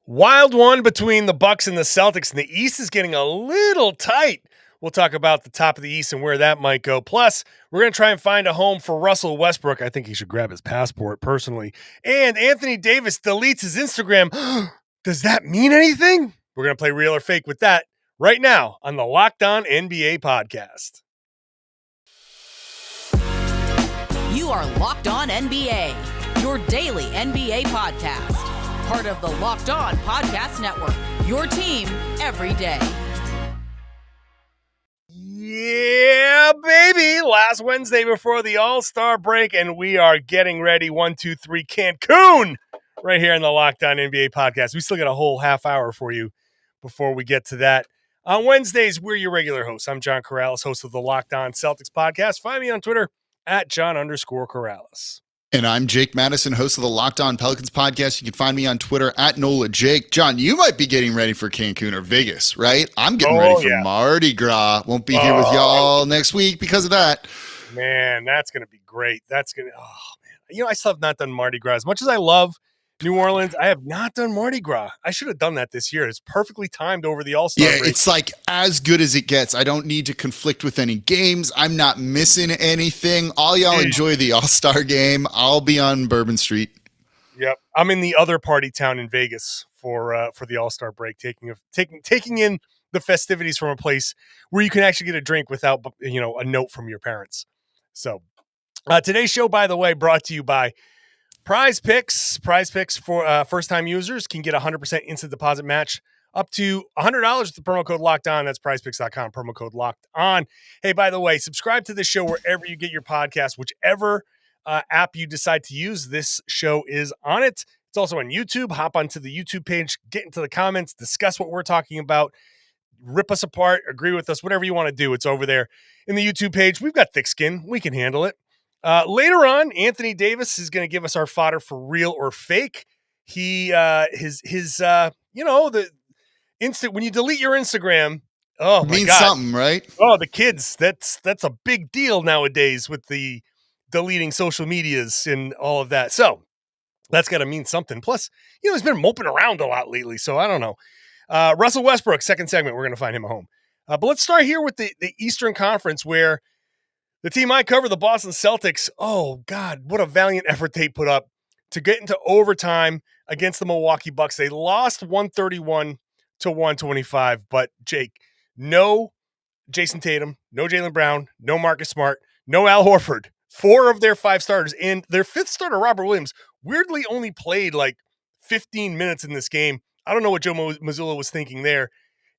Wild one between the Bucks and the Celtics, and the East is getting a little tight. We'll talk about the top of the East and where that might go. Plus, we're going to try and find a home for Russell Westbrook. I think he should grab his passport personally. And Anthony Davis deletes his Instagram. Does that mean anything? We're going to play real or fake with that right now on the Locked On NBA podcast. You are Locked On NBA, your daily NBA podcast. Part of the Locked On Podcast Network, your team every day. Yeah, baby. Last Wednesday before the All-Star break, and we are getting ready. 1, 2, 3, Cancun, right here in the Locked On NBA podcast. We still got a whole half hour for you before we get to that. On Wednesdays, we're your regular hosts. I'm John Karalis, host of the Locked On Celtics podcast. Find me on Twitter at John_Karalis. And I'm Jake Madison, host of the Locked On Pelicans podcast. You can find me on Twitter at NolaJake. John, you might be getting ready for Cancun or Vegas, right? I'm getting ready for Mardi Gras. Won't be here with y'all next week because of that. Man, that's going to be great. That's going to, man. I still have not done Mardi Gras. As much as I love New Orleans, I have not done Mardi Gras. I should have done that this year. It's perfectly timed over the All-Star break. It's like as good as it gets. I don't need to conflict with any games. I'm not missing anything. All y'all enjoy the All-Star game. I'll be on Bourbon Street. Yep. I'm in the other party town in Vegas for the All-Star break, taking in the festivities from a place where you can actually get a drink without, a note from your parents. So today's show, by the way, brought to you by Prize Picks. Prize Picks for first-time users can get a 100% instant deposit match up to $100 with the promo code Locked On. That's prizepicks.com, promo code Locked On. Hey, by the way, subscribe to this show wherever you get your podcast, whichever app you decide to use. This show is on it. It's also on YouTube. Hop onto the YouTube page, get into the comments, discuss what we're talking about, rip us apart, agree with us, whatever you want to do. It's over there in the YouTube page. We've got thick skin. We can handle it. Later on, Anthony Davis is going to give us our fodder for real or fake. He, the instant when you delete your Instagram, oh my means God, something, right? Oh, the kids, that's a big deal nowadays with the deleting social medias and all of that. So that's got to mean something. Plus, he's been moping around a lot lately. So I don't know. Russell Westbrook, second segment, we're going to find him a home. But let's start here with the Eastern Conference, where the team I cover, the Boston Celtics, oh, God, what a valiant effort they put up to get into overtime against the Milwaukee Bucks. They lost 131 to 125, but, Jake, no Jason Tatum, no Jaylen Brown, no Marcus Smart, no Al Horford. 4 of their 5 starters, and their 5th starter, Robert Williams, weirdly only played like 15 minutes in this game. I don't know what Joe Mazzulla was thinking there,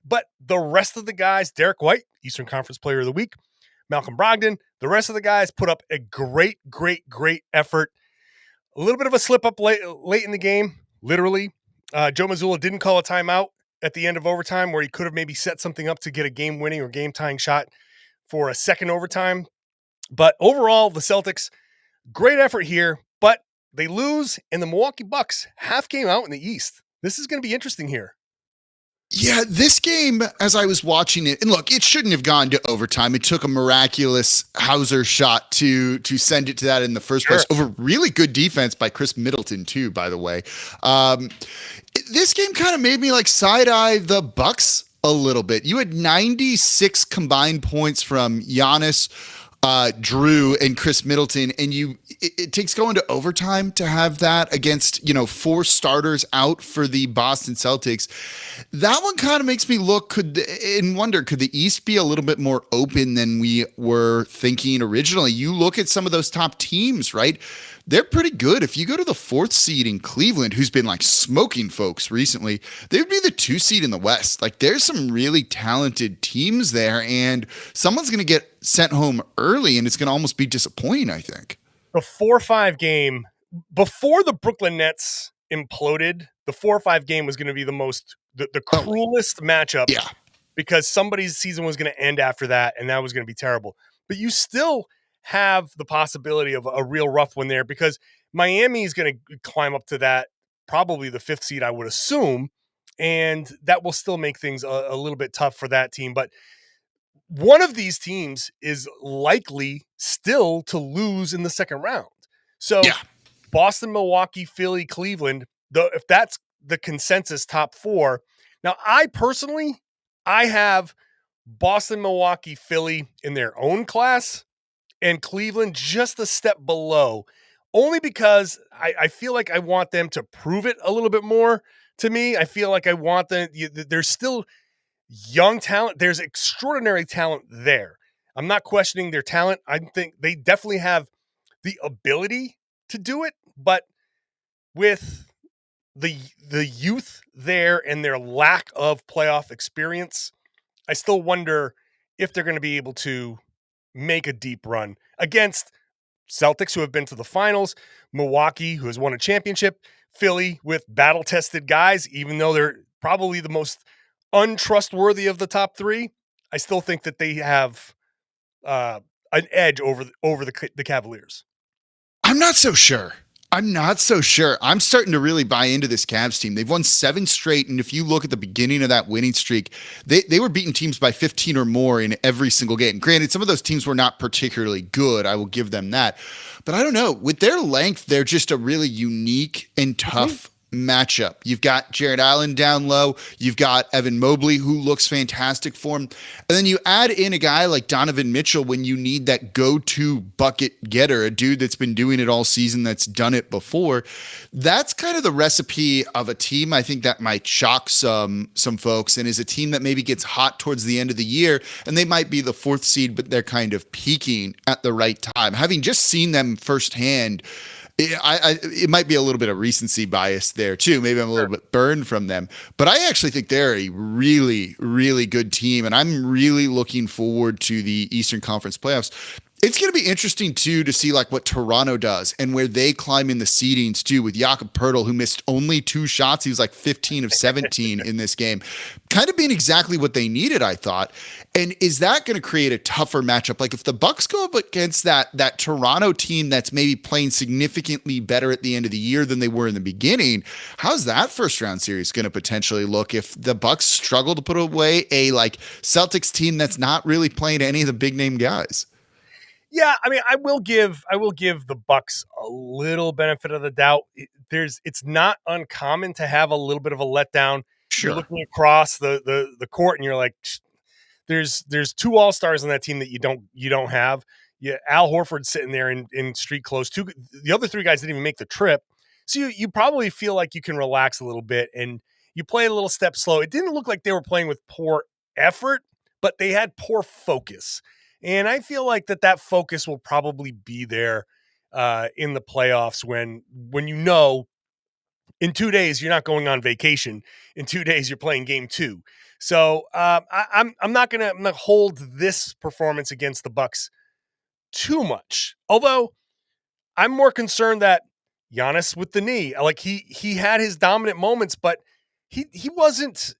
but the rest of the guys, Derek White, Eastern Conference Player of the Week, Malcolm Brogdon, the rest of the guys put up a great effort. A little bit of a slip up late in the game, literally. Joe Mazzulla didn't call a timeout at the end of overtime where he could have maybe set something up to get a game-winning or game-tying shot for a second overtime. But overall, the Celtics, great effort here, but they lose, and the Milwaukee Bucks half game out in the East. This is going to be interesting here. Yeah, this game, as I was watching it, and look, it shouldn't have gone to overtime. It took a miraculous Hauser shot to send it to that in the first place. Over really good defense by Chris Middleton, too, by the way. This game kind of made me like side-eye the Bucks a little bit. You had 96 combined points from Giannis, Drew, and Chris Middleton, and it takes going to overtime to have that against 4 starters out for the Boston Celtics. That one kind of makes me wonder, could the East be a little bit more open than we were thinking originally? You look at some of those top teams, right? They're pretty good. If you go to the 4th seed in Cleveland, who's been like smoking folks recently, they would be the 2 seed in the West. Like, there's some really talented teams there, and someone's going to get sent home early, and it's going to almost be disappointing, I think. The 4-5 game, before the Brooklyn Nets imploded, the 4-5 game was going to be the cruelest matchup. Yeah. Because somebody's season was going to end after that, and that was going to be terrible. But you still have the possibility of a real rough one there, because Miami is going to climb up to that, probably the 5th seed, I would assume, and that will still make things a little bit tough for that team. But one of these teams is likely still to lose in the second round. So Boston, Milwaukee, Philly, Cleveland, if that's the consensus top four. Now, I have Boston, Milwaukee, Philly in their own class, and Cleveland just a step below, only because I feel like I want them to prove it a little bit more to me. I feel like I want them, there's still young talent. There's extraordinary talent there. I'm not questioning their talent. I think they definitely have the ability to do it, but with the youth there and their lack of playoff experience, I still wonder if they're going to be able to make a deep run against Celtics, who have been to the finals, Milwaukee, who has won a championship, Philly with battle-tested guys, even though they're probably the most untrustworthy of the top three. I still think that they have an edge over the Cavaliers. I'm not so sure. I'm starting to really buy into this Cavs team. They've won 7 straight, and if you look at the beginning of that winning streak, they were beating teams by 15 or more in every single game. Granted, some of those teams were not particularly good. I will give them that. But I don't know. With their length, they're just a really unique and tough matchup. You've got Jared Allen down low. You've got Evan Mobley, who looks fantastic for him. And then you add in a guy like Donovan Mitchell when you need that go-to bucket getter, a dude that's been doing it all season, that's done it before. That's kind of the recipe of a team I think that might shock some folks, and is a team that maybe gets hot towards the end of the year, and they might be the 4th seed, but they're kind of peaking at the right time. Having just seen them firsthand, it might be a little bit of recency bias there too. Maybe I'm a little bit burned from them, but I actually think they're a really, really good team, and I'm really looking forward to the Eastern Conference playoffs. It's going to be interesting too to see like what Toronto does and where they climb in the seedings too, with Jakob Poeltl, who missed only 2 shots. He was like 15 of 17 in this game, kind of being exactly what they needed, I thought. And is that going to create a tougher matchup? Like if the Bucks go up against that Toronto team that's maybe playing significantly better at the end of the year than they were in the beginning, how's that first round series going to potentially look if the Bucks struggle to put away a like Celtics team that's not really playing any of the big name guys? Yeah, I mean, I will give the Bucks a little benefit of the doubt. It's not uncommon to have a little bit of a letdown. Sure. You're looking across the court and you're like, there's 2 all-stars on that team that you don't have. Yeah, Al Horford's sitting there in street clothes. The other 3 guys didn't even make the trip. So you probably feel like you can relax a little bit and you play a little step slow. It didn't look like they were playing with poor effort, but they had poor focus. And I feel like that focus will probably be there in the playoffs when in 2 days you're not going on vacation. In 2 days you're playing game 2. So I'm not gonna hold this performance against the Bucks too much. Although I'm more concerned that Giannis with the knee, like he had his dominant moments, but it wasn't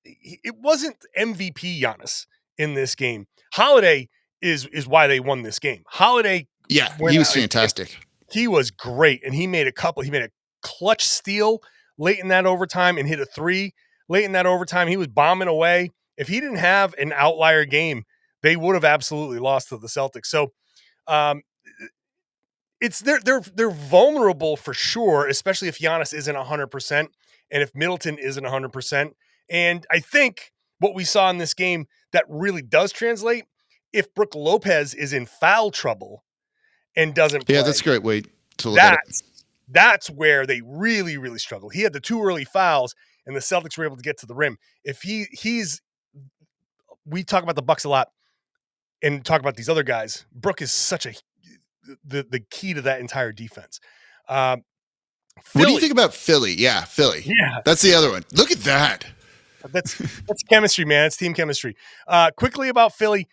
MVP Giannis in this game. Holiday is why they won this game. Holiday, yeah, he was fantastic. He was great, and he made a clutch steal late in that overtime and hit a 3 late in that overtime. He was bombing away. If he didn't have an outlier game, they would have absolutely lost to the Celtics. So it's they're vulnerable for sure, especially if Giannis isn't 100% and if Middleton isn't 100%. And I think what we saw in this game that really does translate, if Brook Lopez is in foul trouble and doesn't play. Yeah, that's a great way to look at it. That's where they really, really struggle. He had the 2 early fouls, and the Celtics were able to get to the rim. If we talk about the Bucks a lot and talk about these other guys. Brook is such the key to that entire defense. What do you think about Philly? Yeah, Philly. Yeah, that's the other one. Look at that. That's chemistry, man. It's team chemistry. Quickly about Philly,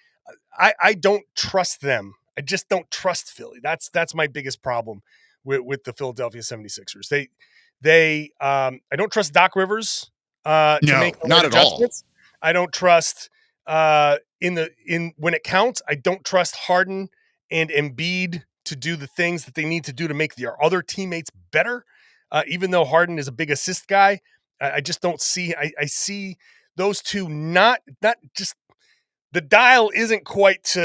I don't trust them. I just don't trust Philly. That's my biggest problem with the Philadelphia 76ers. I don't trust Doc Rivers. No, not at all. I don't trust when it counts. I don't trust Harden and Embiid to do the things that they need to do to make their other teammates better. Even though Harden is a big assist guy, I just don't see. I see those two not just. The dial isn't quite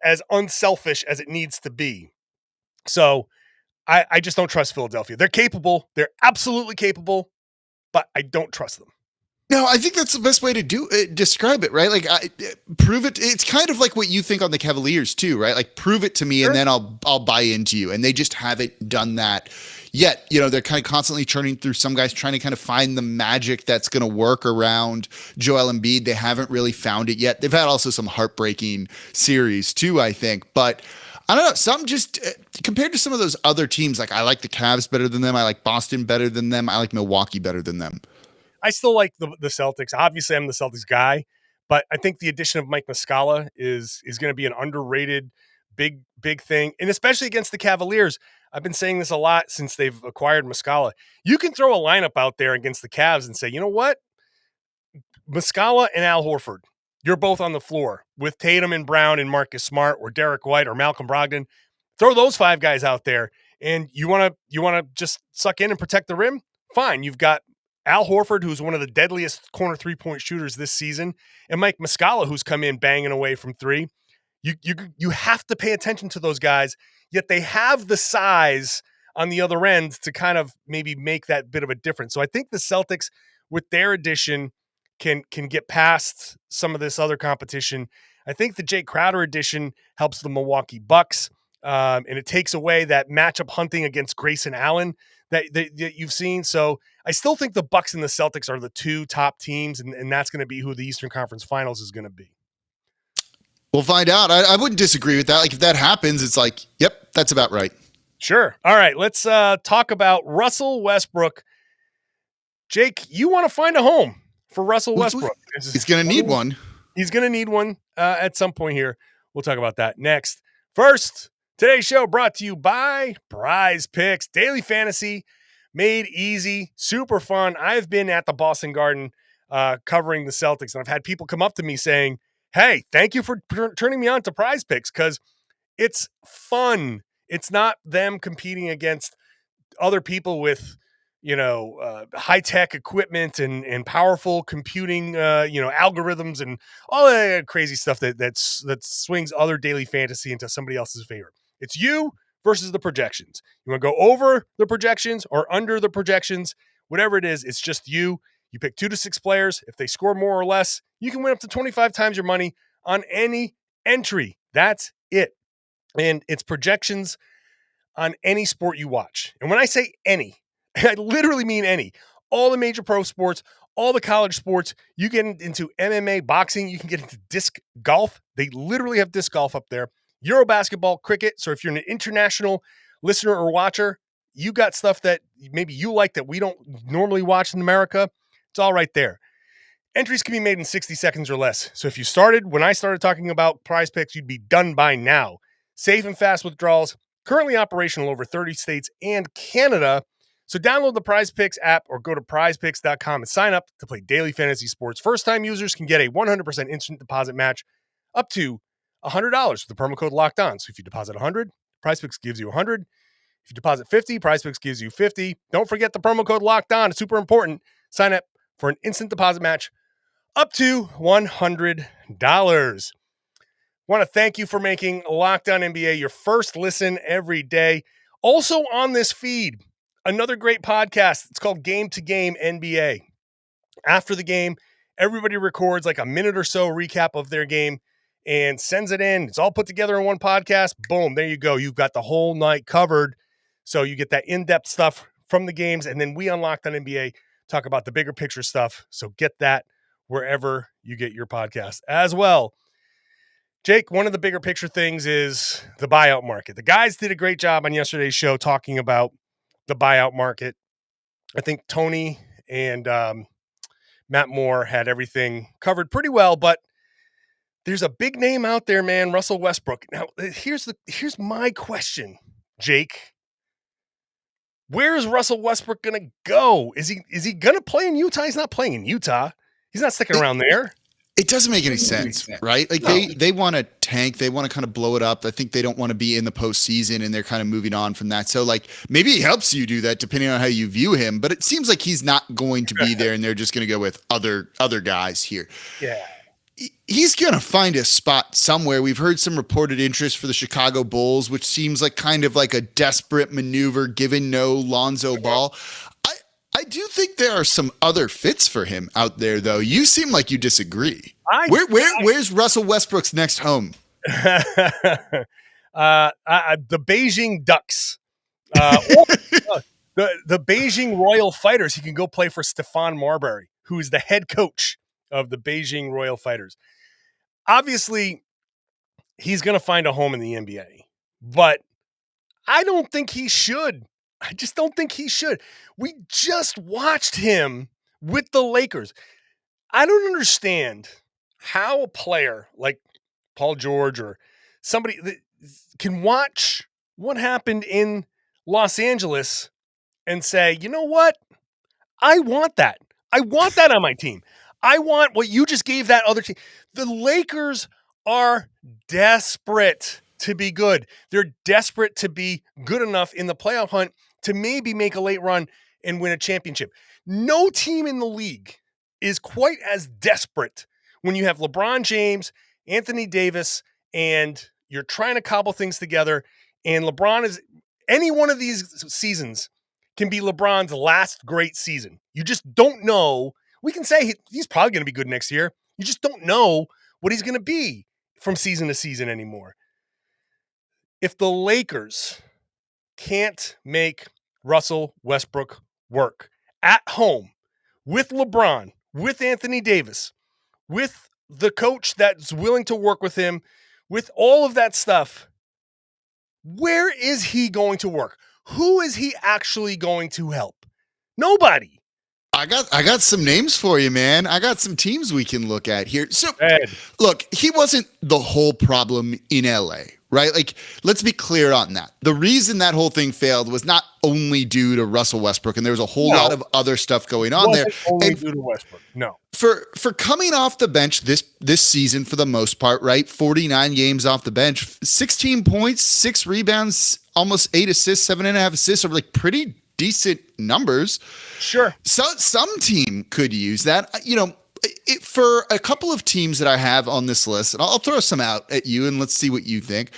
as unselfish as it needs to be. So I just don't trust Philadelphia. They're capable. They're absolutely capable. but I don't trust them. No, I think that's the best way to describe it, right? Like, prove it. It's kind of like what you think on the Cavaliers too, right? Like, prove it to me, and then I'll buy into you. And they just haven't done that yet. They're kind of constantly churning through some guys, trying to kind of find the magic that's going to work around Joel Embiid. They haven't really found it yet. They've had also some heartbreaking series too, I think, but. I don't know. Some just compared to some of those other teams, like I like the Cavs better than them. I like Boston better than them. I like Milwaukee better than them. I still like the Celtics. Obviously, I'm the Celtics guy, but I think the addition of Mike Muscala is going to be an underrated big thing, and especially against the Cavaliers. I've been saying this a lot since they've acquired Muscala. You can throw a lineup out there against the Cavs and say, you know what? Muscala and Al Horford, you're both on the floor with Tatum and Brown and Marcus Smart or Derek White or Malcolm Brogdon. Throw those 5 guys out there, and you want to just suck in and protect the rim? Fine. You've got Al Horford, who's one of the deadliest corner 3-point shooters this season, and Mike Muscala, who's come in banging away from 3. You have to pay attention to those guys, yet they have the size on the other end to kind of maybe make that bit of a difference. So I think the Celtics, with their addition, can get past some of this other competition. I think the Jake Crowder addition helps the Milwaukee Bucks, and it takes away that matchup hunting against Grayson Allen that you've seen. So I still think the Bucks and the Celtics are the 2 top teams, and that's going to be who the Eastern Conference Finals is going to be. We'll find out. I wouldn't disagree with that. Like, if that happens, it's like, yep, that's about right. Sure. All right, let's talk about Russell Westbrook. Jake, you want to find a home for Russell Westbrook. He's going to need one. He's going to need one at some point here. We'll talk about that next. First, today's show brought to you by Prize Picks. Daily fantasy made easy, super fun. I've been at the Boston Garden covering the Celtics, and I've had people come up to me saying, hey, thank you for turning me on to Prize Picks, because it's fun. It's not them competing against other people with high-tech equipment and powerful computing, algorithms and all that crazy stuff that swings other daily fantasy into somebody else's favor. It's you versus the projections. You want to go over the projections or under the projections, whatever it is, it's just you. You pick 2 to 6 players. If they score more or less, you can win up to 25 times your money on any entry. That's it. And it's projections on any sport you watch. And when I say any, I literally mean any. All the major pro sports, all the college sports. You get into MMA, boxing. You can get into disc golf. They literally have disc golf up there. Euro basketball, cricket. So if you're an international listener or watcher, you got stuff that maybe you like that we don't normally watch in America. It's all right there. Entries can be made in 60 seconds or less. So if you started, when I started talking about Prize Picks, you'd be done by now. Safe and fast withdrawals. Currently operational over 30 states and Canada. So download the Prize Picks app or go to prizepicks.com and sign up to play daily fantasy sports. First-time users can get a 100% instant deposit match up to $100 with the promo code Locked On. So if you deposit $100, Prize Picks gives you $100. If you deposit $50, Prize Picks gives you $50. Don't forget the promo code Locked On. It's super important. Sign up for an instant deposit match up to $100. Want to thank you for making Locked On NBA your first listen every day. Also on this feed, another great podcast. It's called Game to Game NBA. After the game, everybody records like a minute or so recap of their game and sends it in. It's all put together in one podcast. Boom, there you go. You've got the whole night covered. So you get that in-depth stuff from the games, and then we Unlocked on NBA talk about the bigger picture stuff. So get that wherever you get your podcast as well. Jake, one of the bigger picture things is the buyout market. The guys did a great job on yesterday's show talking about the buyout market. I think Tony and Matt Moore had everything covered pretty well, but there's a big name out there, man, Russell Westbrook. Now, here's my question, Jake. Where is Russell Westbrook going to go? Is he going to play in Utah? He's not playing in Utah. He's not sticking around there. It doesn't make any sense, right? Like they want to tank. They want to kind of blow it up. I think they don't want to be in the postseason, and they're kind of moving on from that. So like maybe he helps you do that depending on how you view him, but it seems like he's not going to be there, and they're just going to go with other guys here. Yeah. He's going to find a spot somewhere. We've heard some reported interest for the Chicago Bulls, which seems like kind of like a desperate maneuver given no Lonzo Ball. I do think there are some other fits for him out there, though. You seem like you disagree. Where's Russell Westbrook's next home? The Beijing Ducks. The Beijing Royal Fighters. He can go play for Stephon Marbury, who is the head coach of the Beijing Royal Fighters. Obviously, he's going to find a home in the NBA, but I don't think he should. I just don't think he should. We just watched him with the Lakers. I don't understand how a player like Paul George or somebody that can watch what happened in Los Angeles and say, you know what? I want that. I want that on my team. I want what you just gave that other team. The Lakers are desperate to be good. They're desperate to be good enough in the playoff hunt to maybe make a late run and win a championship. No team in the league is quite as desperate when you have LeBron James, Anthony Davis, and you're trying to cobble things together. And LeBron is any one of these seasons can be LeBron's last great season. You just don't know. We can say he's probably going to be good next year. You just don't know what he's going to be from season to season anymore. If the Lakers can't make Russell Westbrook work at home with LeBron, with Anthony Davis, with the coach that's willing to work with him, with all of that stuff, where is he going to work? Who is he actually going to help? Nobody. I got some names for you, man. I got some teams we can look at here. So, look, he wasn't the whole problem in LA, right? Like, let's be clear on that. The reason that whole thing failed was not only due to Russell Westbrook, and there was a whole lot of other stuff going on there. Only due to Westbrook. No. For coming off the bench this season for the most part, right? 49 games off the bench, 16 points, 6 rebounds, almost 8 assists, 7.5 assists are like pretty decent numbers. Sure. So some team could use that. You know, for a couple of teams that I have on this list, and I'll throw some out at you and let's see what you think.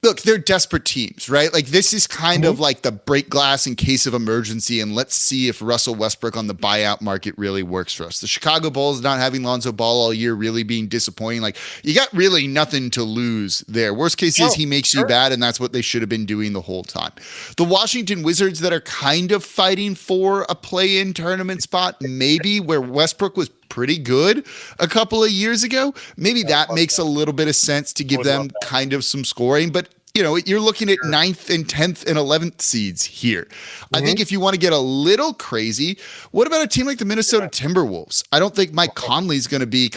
Look, they're desperate teams, right? Like this is kind of like the break glass in case of emergency, and let's see if Russell Westbrook on the buyout market really works for us. The Chicago Bulls not having Lonzo Ball all year really being disappointing. Like you got really nothing to lose there. Worst case is he makes you bad, and that's what they should have been doing the whole time. The Washington Wizards that are kind of fighting for a play-in tournament spot, maybe where Westbrook was pretty good a couple of years ago. Maybe that makes a little bit of sense to give them kind of some scoring, but you know, you're looking at 9th and 10th and 11th seeds here. I think if you want to get a little crazy, what about a team like the Minnesota Timberwolves? I don't think Mike Conley's going to be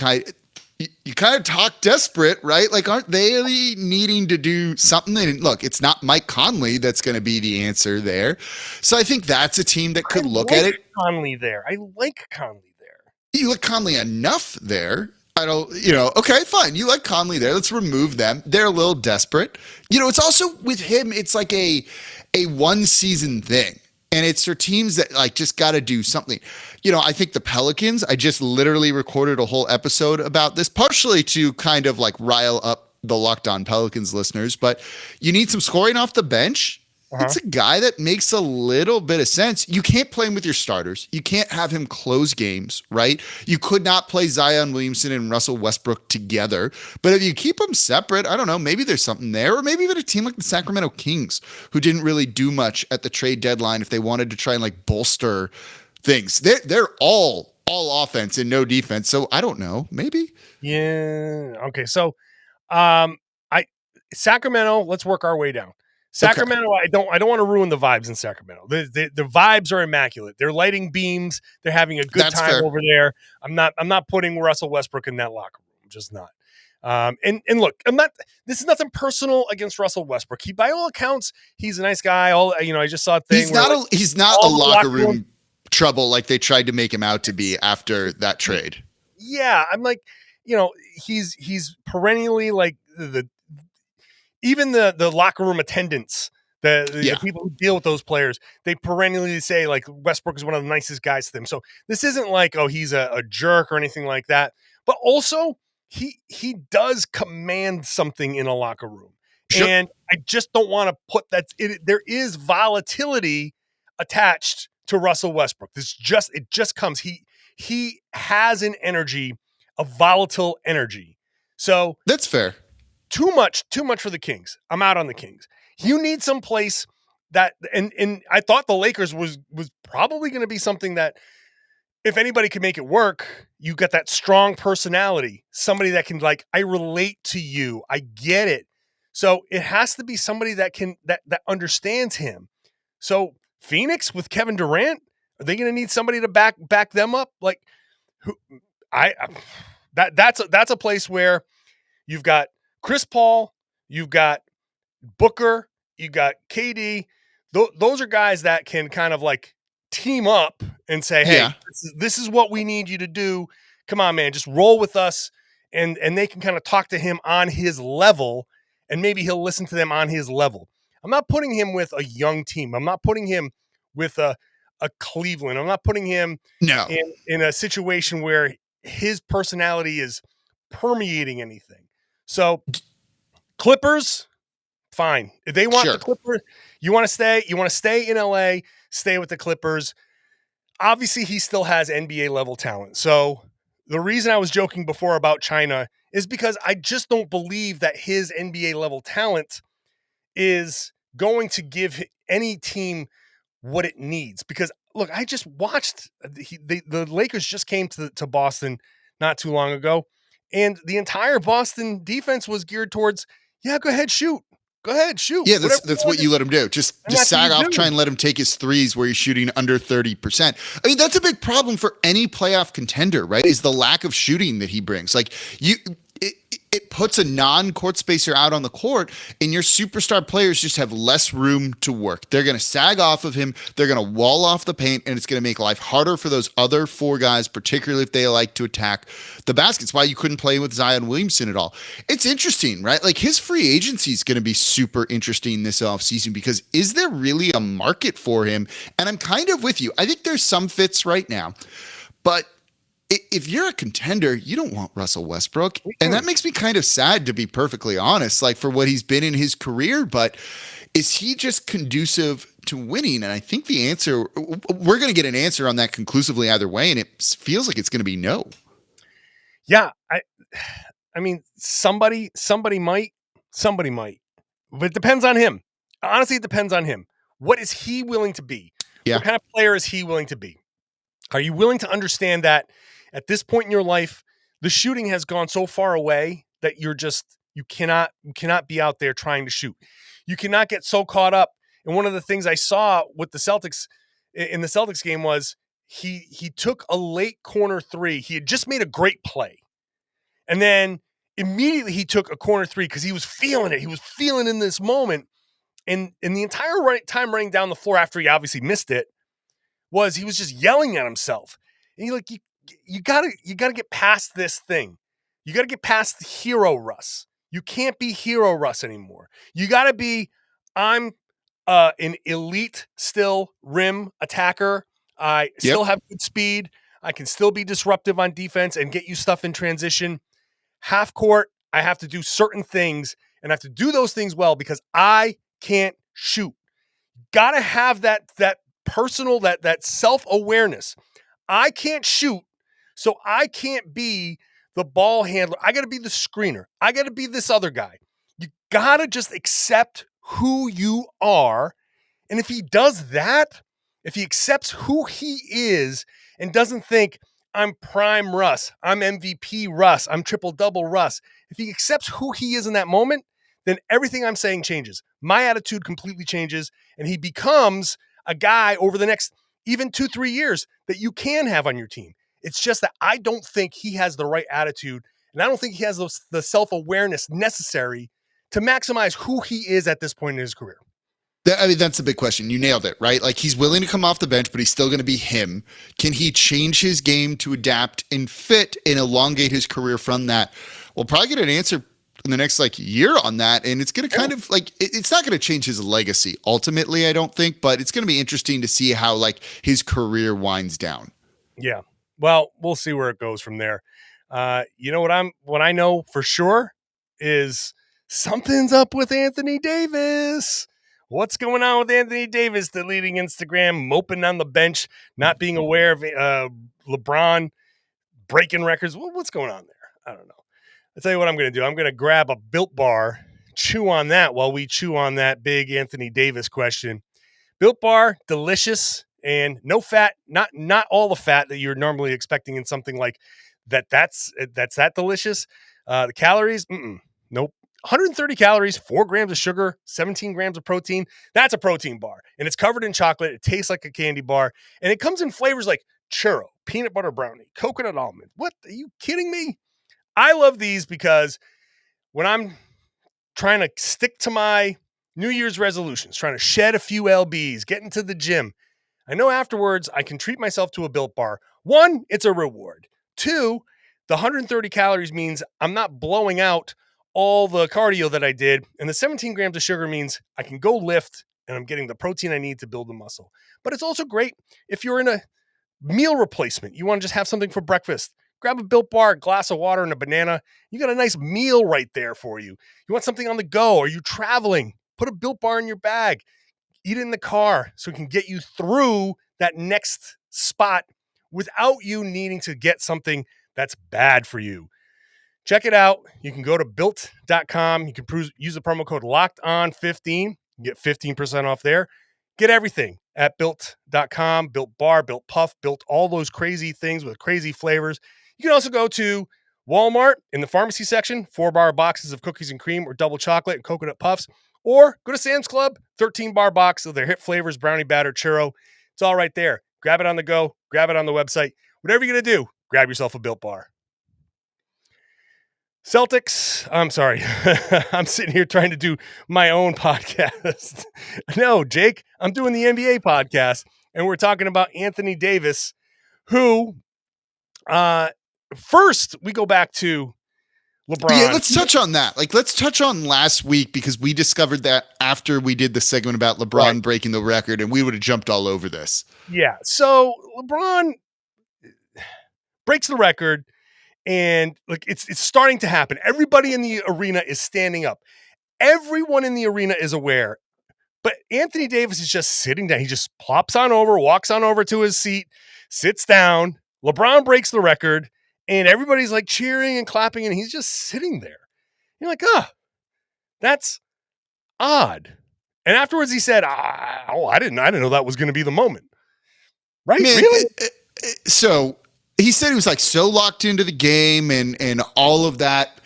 you kind of talk desperate, right? Like, aren't they needing to do something? And look, it's not Mike Conley that's going to be the answer there. So I think that's a team that could look at it. Conley there. I like Conley there. You like Conley enough there. I don't, okay, fine. You like Conley there. Let's remove them. They're a little desperate. It's also with him, it's like a one season thing. And it's for teams that like just got to do something. I think the Pelicans, I just literally recorded a whole episode about this, partially to kind of like rile up the Locked On Pelicans listeners, but you need some scoring off the bench. It's a guy that makes a little bit of sense. You can't play him with your starters. You can't have him close games, right? You could not play Zion Williamson and Russell Westbrook together. But if you keep them separate, I don't know, maybe there's something there. Or maybe even a team like the Sacramento Kings, who didn't really do much at the trade deadline if they wanted to try and like bolster things. They're all offense and no defense. So I don't know, maybe. Yeah. Okay. So Sacramento, let's work our way down. Sacramento, okay. I don't want to ruin the vibes in Sacramento. The vibes are immaculate. They're lighting beams. They're having a good time over there. I'm not putting Russell Westbrook in that locker room. I'm just not. And look, this is nothing personal against Russell Westbrook. By all accounts, he's a nice guy. I just saw a thing. He's not a locker room trouble like they tried to make him out to be after that trade. Yeah, I'm like, he's perennially like even the locker room attendants, the people who deal with those players, they perennially say like Westbrook is one of the nicest guys to them. So this isn't like, he's a jerk or anything like that. But also he does command something in a locker room. Sure. And I just don't want to put that. There is volatility attached to Russell Westbrook. It just comes. He has an energy, a volatile energy. So that's fair. Too much for the Kings. I'm out on the Kings. You need some place that, and I thought the Lakers was probably going to be something that, if anybody can make it work, you got that strong personality, somebody that can, like, I relate to you, I get it. So it has to be somebody that can that understands him. So Phoenix with Kevin Durant, are they going to need somebody to back them up? Like, who? That's a place where you've got Chris Paul, you've got Booker, you got KD. Those are guys that can kind of like team up and say, hey, this is what we need you to do. Come on, man, just roll with us. And they can kind of talk to him on his level, and maybe he'll listen to them on his level. I'm not putting him with a young team. I'm not putting him with a Cleveland. I'm not putting him in a situation where his personality is permeating anything. So Clippers, fine. If they want the Clippers, you want to stay in LA, stay with the Clippers. Obviously, he still has NBA level talent. So the reason I was joking before about China is because I just don't believe that his NBA level talent is going to give any team what it needs. Because look, I just watched the Lakers just came to Boston not too long ago, and the entire Boston defense was geared towards, yeah, go ahead, shoot. Go ahead, shoot. Yeah, that's what you let him do. Just sag off, try and let him take his threes where he's shooting under 30%. I mean, that's a big problem for any playoff contender, right? Is the lack of shooting that he brings. Like, it puts a non-court spacer out on the court, and your superstar players just have less room to work. They're going to sag off of him. They're going to wall off the paint, and it's going to make life harder for those other four guys, particularly if they like to attack the baskets. Why you couldn't play with Zion Williamson at all. It's interesting, right? Like, his free agency is going to be super interesting this offseason, because is there really a market for him? And I'm kind of with you. I think there's some fits right now, but if you're a contender, you don't want Russell Westbrook. And that makes me kind of sad, to be perfectly honest, like, for what he's been in his career. But is he just conducive to winning? And I think the answer, we're going to get an answer on that conclusively either way. And it feels like it's going to be no. Yeah. I mean, somebody might, but it depends on him. Honestly, it depends on him. What is he willing to be? Yeah. What kind of player is he willing to be? Are you willing to understand that at this point in your life, the shooting has gone so far away that you cannot be out there trying to shoot. You cannot get so caught up. And one of the things I saw with the Celtics in the Celtics game was he took a late corner three. He had just made a great play. And then immediately he took a corner three because he was feeling it. He was feeling in this moment. And the entire time running down the floor after he obviously missed it, he was just yelling at himself. And you gotta get past this thing. You gotta get past hero Russ. You can't be hero Russ anymore. You gotta be, I'm an elite still rim attacker. I still have good speed. I can still be disruptive on defense and get you stuff in transition. Half court, I have to do certain things, and I have to do those things well because I can't shoot. Gotta have that personal, that self-awareness. I can't shoot, so I can't be the ball handler. I got to be the screener. I got to be this other guy. You got to just accept who you are. And if he does that, if he accepts who he is and doesn't think, I'm prime Russ, I'm MVP Russ, I'm triple-double Russ. If he accepts who he is in that moment, then everything I'm saying changes. My attitude completely changes, and he becomes a guy over the next even 2-3 years that you can have on your team. It's just that I don't think he has the right attitude, and I don't think he has the self-awareness necessary to maximize who he is at this point in his career. I mean, that's a big question. You nailed it, right? Like, he's willing to come off the bench, but he's still going to be him. Can he change his game to adapt and fit and elongate his career from that? We'll probably get an answer in the next year on that. And it's going to kind of it's not going to change his legacy ultimately, I don't think, but it's going to be interesting to see how his career winds down. Yeah. Well, we'll see where it goes from there. You know what I know for sure is something's up with Anthony Davis. What's going on with Anthony Davis deleting Instagram, moping on the bench, not being aware of LeBron breaking records? What's going on there? I don't know. I'll tell you what I'm going to do. I'm going to grab a Built Bar, chew on that while we chew on that big Anthony Davis question. Built Bar, delicious and no fat, not all the fat that you're normally expecting in something like that. That's that delicious. The calories, nope. 130 calories, 4 grams of sugar, 17 grams of protein. That's a protein bar. And it's covered in chocolate. It tastes like a candy bar. And it comes in flavors like churro, peanut butter brownie, coconut almond. What? Are you kidding me? I love these because when I'm trying to stick to my New Year's resolutions, trying to shed a few lbs, get into the gym, I know afterwards I can treat myself to a Built Bar. 1, it's a reward. 2, the 130 calories means I'm not blowing out all the cardio that I did. And the 17 grams of sugar means I can go lift and I'm getting the protein I need to build the muscle. But it's also great if you're in a meal replacement. You want to just have something for breakfast. Grab a Built Bar, a glass of water, and a banana. You got a nice meal right there for you. You want something on the go? Are you traveling? Put a Built Bar in your bag. Eat it in the car so it can get you through that next spot without you needing to get something that's bad for you. Check it out. You can go to built.com. You can use the promo code LOCKEDON15. You get 15% off there. Get everything at built.com. Built Bar, Built Puff, Built all those crazy things with crazy flavors. You can also go to Walmart in the pharmacy section, 4-bar boxes of cookies and cream or double chocolate and coconut puffs. Or go to Sam's Club, 13-bar box of their hit flavors, brownie batter, churro. It's all right there. Grab it on the go. Grab it on the website. Whatever you're going to do, grab yourself a Built Bar. Celtics, I'm sorry. I'm sitting here trying to do my own podcast. No, Jake, I'm doing the NBA podcast, and we're talking about Anthony Davis, who first we go back to LeBron. Yeah, let's touch on that. Let's touch on last week because we discovered that after we did the segment about LeBron breaking the record, and we would have jumped all over this. Yeah, so LeBron breaks the record. And like it's starting to happen. Everybody in the arena is standing up. Everyone in the arena is aware. But Anthony Davis is just sitting down. He just plops on over, walks on over to his seat, sits down. LeBron breaks the record, and everybody's like cheering and clapping, and he's just sitting there. You're like, that's odd. And afterwards he said, I didn't know that was going to be the moment. Right? Man, really? So he said he was like so locked into the game and all of that.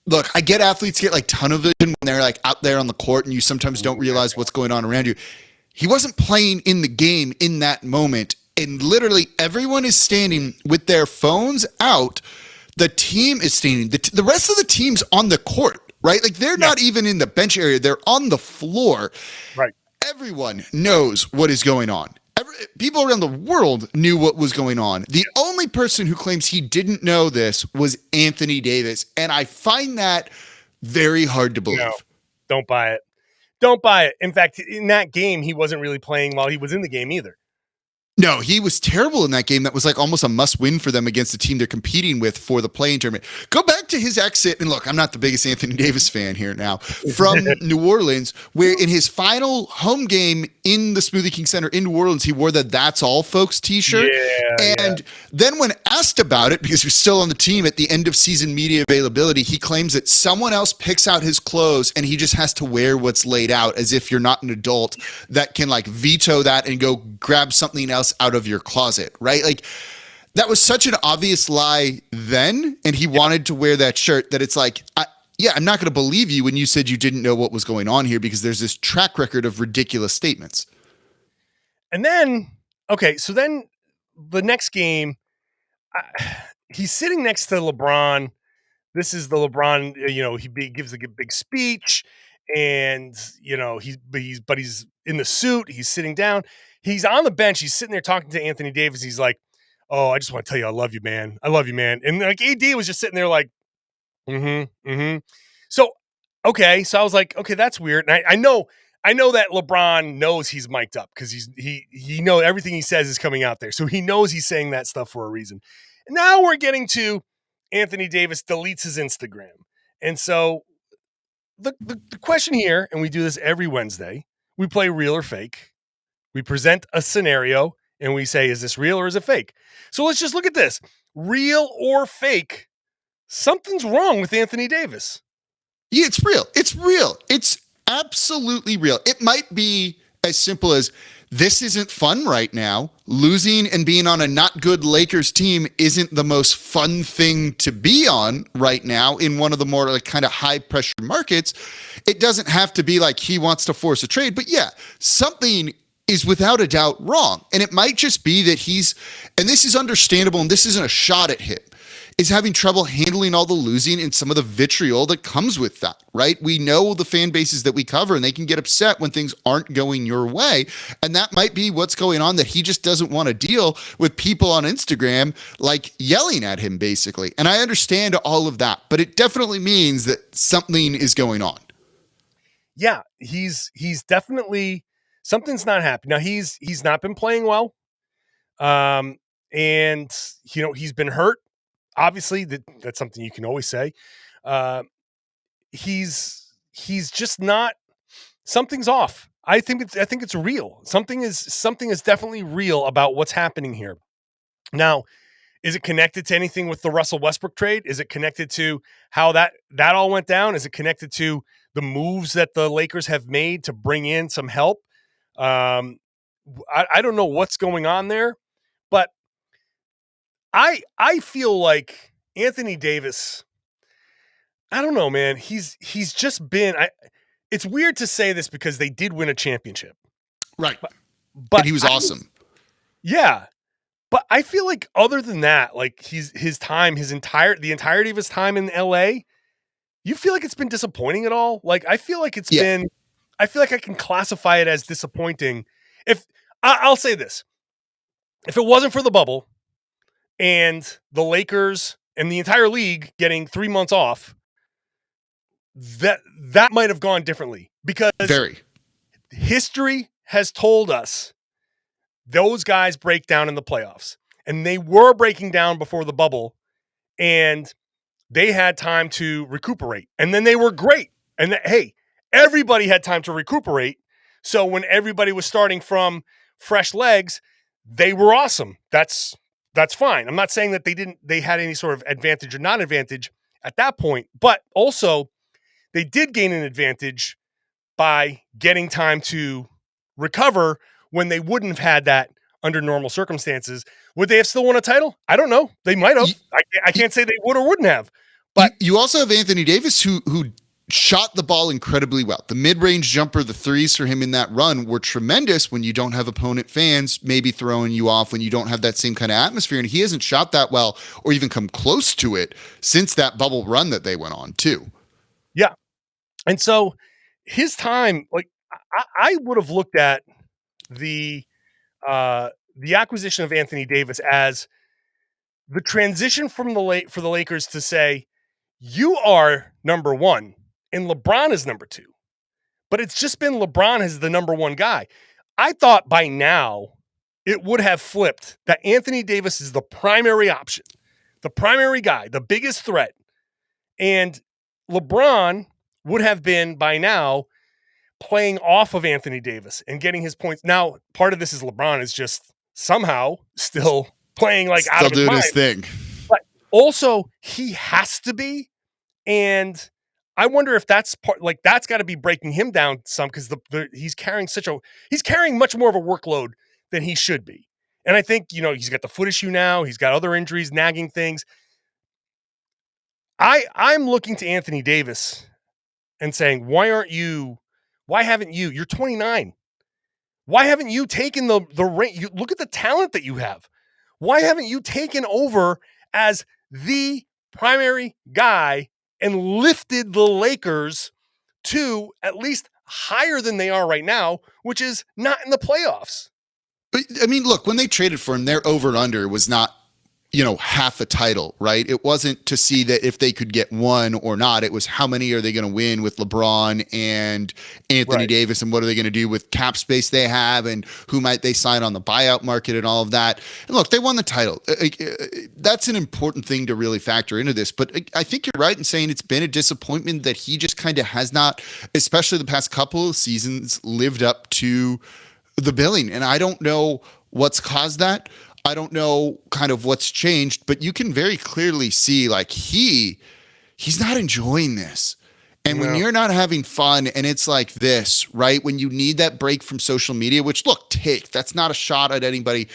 Look, I get athletes get like tunnel vision when they're like out there on the court and you sometimes don't realize what's going on around you. He wasn't playing in the game in that moment. And literally everyone is standing with their phones out. The team is standing. The rest of the team's on the court, right? Like they're not even in the bench area. They're on the floor. Right. Everyone knows what is going on. People around the world knew what was going on. The only person who claims he didn't know this was Anthony Davis. And I find that very hard to believe. No, don't buy it. Don't buy it. In fact, in that game, he wasn't really playing while he was in the game either. No, he was terrible in that game. That was like almost a must-win for them against the team they're competing with for the play-in tournament. Go back to his exit, and look, I'm not the biggest Anthony Davis fan here now, from New Orleans, where in his final home game in the Smoothie King Center in New Orleans, he wore the That's All Folks t-shirt. And then when asked about it, because he was still on the team at the end of season media availability, he claims that someone else picks out his clothes and he just has to wear what's laid out as if you're not an adult that can like veto that and go grab something else out of your closet, right? Like that was such an obvious lie then, and he wanted to wear that shirt that it's like, I'm not going to believe you when you said you didn't know what was going on here because there's this track record of ridiculous statements. And then, so then the next game, he's sitting next to LeBron. This is the LeBron, he gives a big speech, and he's in the suit. He's sitting down. He's on the bench. He's sitting there talking to Anthony Davis. He's like, "Oh, I just want to tell you, I love you, man. I love you, man." And like AD was just sitting there, like, So, so I was like, okay, that's weird. And I know that LeBron knows he's mic'd up because he knows everything he says is coming out there. So he knows he's saying that stuff for a reason. And now we're getting to Anthony Davis deletes his Instagram. And so the question here, and we do this every Wednesday, we play real or fake. We present a scenario and we say, is this real or is it fake? So let's just look at this. Real or fake, something's wrong with Anthony Davis. Yeah, it's real. It's real. It's absolutely real. It might be as simple as this isn't fun right now. Losing and being on a not good Lakers team isn't the most fun thing to be on right now in one of the more like kind of high pressure markets. It doesn't have to be like he wants to force a trade, but yeah, something is without a doubt wrong. And it might just be that and this is understandable, and this isn't a shot at him, is having trouble handling all the losing and some of the vitriol that comes with that, right? We know the fan bases that we cover, and they can get upset when things aren't going your way. And that might be what's going on, that he just doesn't want to deal with people on Instagram like yelling at him, basically. And I understand all of that, but it definitely means that something is going on. Yeah, he's definitely, something's not happening. Now he's not been playing well. And he's been hurt. Obviously, that's something you can always say. He's just not. Something's off. I think it's real. Something is definitely real about what's happening here. Now, is it connected to anything with the Russell Westbrook trade? Is it connected to how that all went down? Is it connected to the moves that the Lakers have made to bring in some help? I don't know what's going on there, but I feel like Anthony Davis, I don't know, man. He's just been, it's weird to say this because they did win a championship. Right. But and he was awesome. Yeah. But I feel like other than that, like the entirety of his time in LA, you feel like it's been disappointing at all? Like I feel like I feel like I can classify it as disappointing. I'll say this. If it wasn't for the bubble, and the Lakers and the entire league getting 3 months off, that might have gone differently, because history has told us those guys break down in the playoffs, and they were breaking down before the bubble, and they had time to recuperate, and then they were great. And hey, everybody had time to recuperate. So when everybody was starting from fresh legs, they were awesome. That's fine. I'm not saying that they had any sort of advantage or non-advantage at that point, but also they did gain an advantage by getting time to recover when they wouldn't have had that under normal circumstances. Would they have still won a title? I don't know. They might have. I can't say they would or wouldn't have. But you also have Anthony Davis who shot the ball incredibly well. The mid-range jumper, the threes for him in that run were tremendous when you don't have opponent fans maybe throwing you off, when you don't have that same kind of atmosphere. And he hasn't shot that well or even come close to it since that bubble run that they went on too. Yeah. And so his time, like I would have looked at the acquisition of Anthony Davis as the transition for the Lakers to say, you are number one and LeBron is number two. But it's just been LeBron as the number one guy. I thought by now it would have flipped, that Anthony Davis is the primary option, the primary guy, the biggest threat. And LeBron would have been by now playing off of Anthony Davis and getting his points. Now, part of this is LeBron is just somehow still playing like out of his mind. Still doing his thing. But also he has to be. And I wonder if that's that's got to be breaking him down some, because he's carrying much more of a workload than he should be. And I think, he's got the foot issue now. He's got other injuries, nagging things. I'm looking to Anthony Davis and saying, why haven't you, you're 29. Why haven't you taken the ring? You look at the talent that you have. Why haven't you taken over as the primary guy and lifted the Lakers to at least higher than they are right now, which is not in the playoffs? But I mean, look, when they traded for him, their over and under was not half a title, right? It wasn't to see that if they could get one or not. It was how many are they going to win with LeBron and Anthony Davis, and what are they going to do with cap space they have, and who might they sign on the buyout market and all of that. And look, they won the title. That's an important thing to really factor into this. But I think you're right in saying it's been a disappointment that he just kind of has not, especially the past couple of seasons, lived up to the billing. And I don't know what's caused that. I don't know kind of what's changed, but you can very clearly see like he's not enjoying this. And when you're not having fun and it's like this, right? When you need that break from social media, which look, that's not a shot at anybody.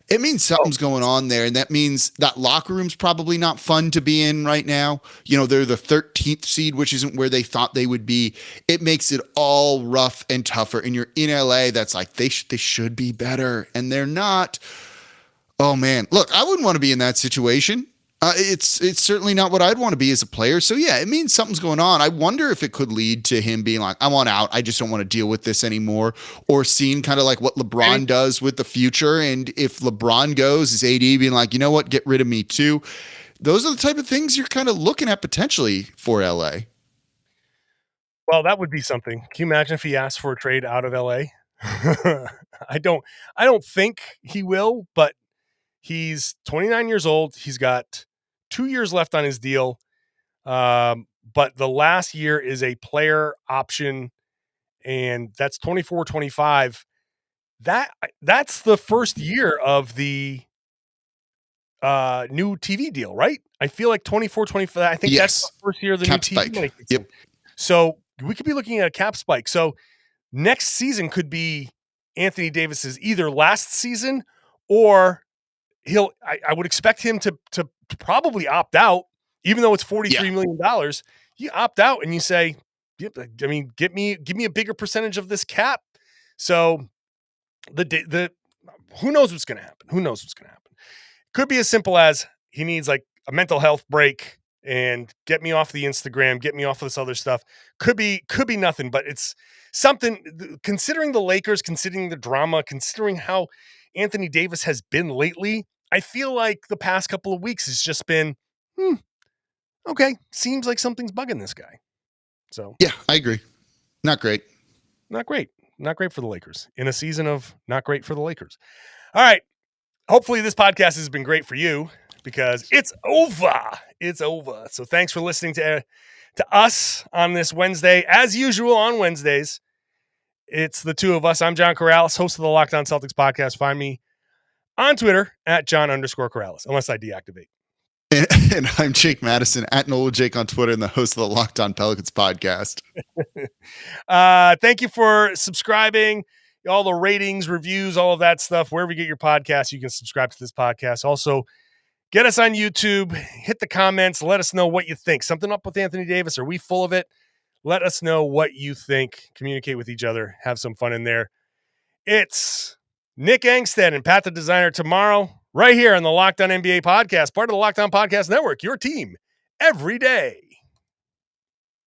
It means something's going on there. And that means that locker room's probably not fun to be in right now. They're the 13th seed, which isn't where they thought they would be. It makes it all rough and tougher. And you're in LA. That's like, they should be better. And they're not. Oh man, look, I wouldn't want to be in that situation. It's certainly not what I'd want to be as a player. So yeah, it means something's going on. I wonder if it could lead to him being like, I want out. I just don't want to deal with this anymore. Or seeing kind of like what LeBron does with the future. And if LeBron goes, is AD being like, you know what, get rid of me too. Those are the type of things you're kind of looking at potentially for LA. Well, that would be something. Can you imagine if he asked for a trade out of LA? I don't think he will, but he's 29 years old. He's got 2 years left on his deal. But the last year is a player option, and that's 24-25. That's the first year of the new TV deal, right? I feel like 24-25. I think that's the first year of the cap new spike. TV money. Yep. So we could be looking at a cap spike. So next season could be Anthony Davis's either last season, or I would expect him to probably opt out, even though it's $43 million. You opt out and you say, I mean, give me a bigger percentage of this cap. So the who knows what's going to happen? Who knows what's going to happen? Could be as simple as he needs like a mental health break and get me off the Instagram, get me off of this other stuff. Could be nothing, but it's something, considering the Lakers, considering the drama, considering how Anthony Davis has been lately. I feel like the past couple of weeks has just been, okay, seems like something's bugging this guy. So yeah, I agree. Not great. Not great for the Lakers in a season of not great for the Lakers. All right. Hopefully this podcast has been great for you, because it's over. It's over. So thanks for listening to us on this Wednesday. As usual on Wednesdays, it's the two of us. I'm John Karalis, host of the Locked On Celtics podcast. Find me on Twitter at John_Karalis, unless I deactivate. And I'm Jake Madison at Nola Jake on Twitter, and the host of the Locked On Pelicans podcast. Thank you for subscribing. All the ratings, reviews, all of that stuff. Wherever you get your podcasts, you can subscribe to this podcast. Also, get us on YouTube. Hit the comments. Let us know what you think. Something up with Anthony Davis? Are we full of it? Let us know what you think. Communicate with each other. Have some fun in there. It's Nick Angstead and Pat the Designer tomorrow, right here on the Locked On NBA podcast, part of the Locked On Podcast Network, your team every day.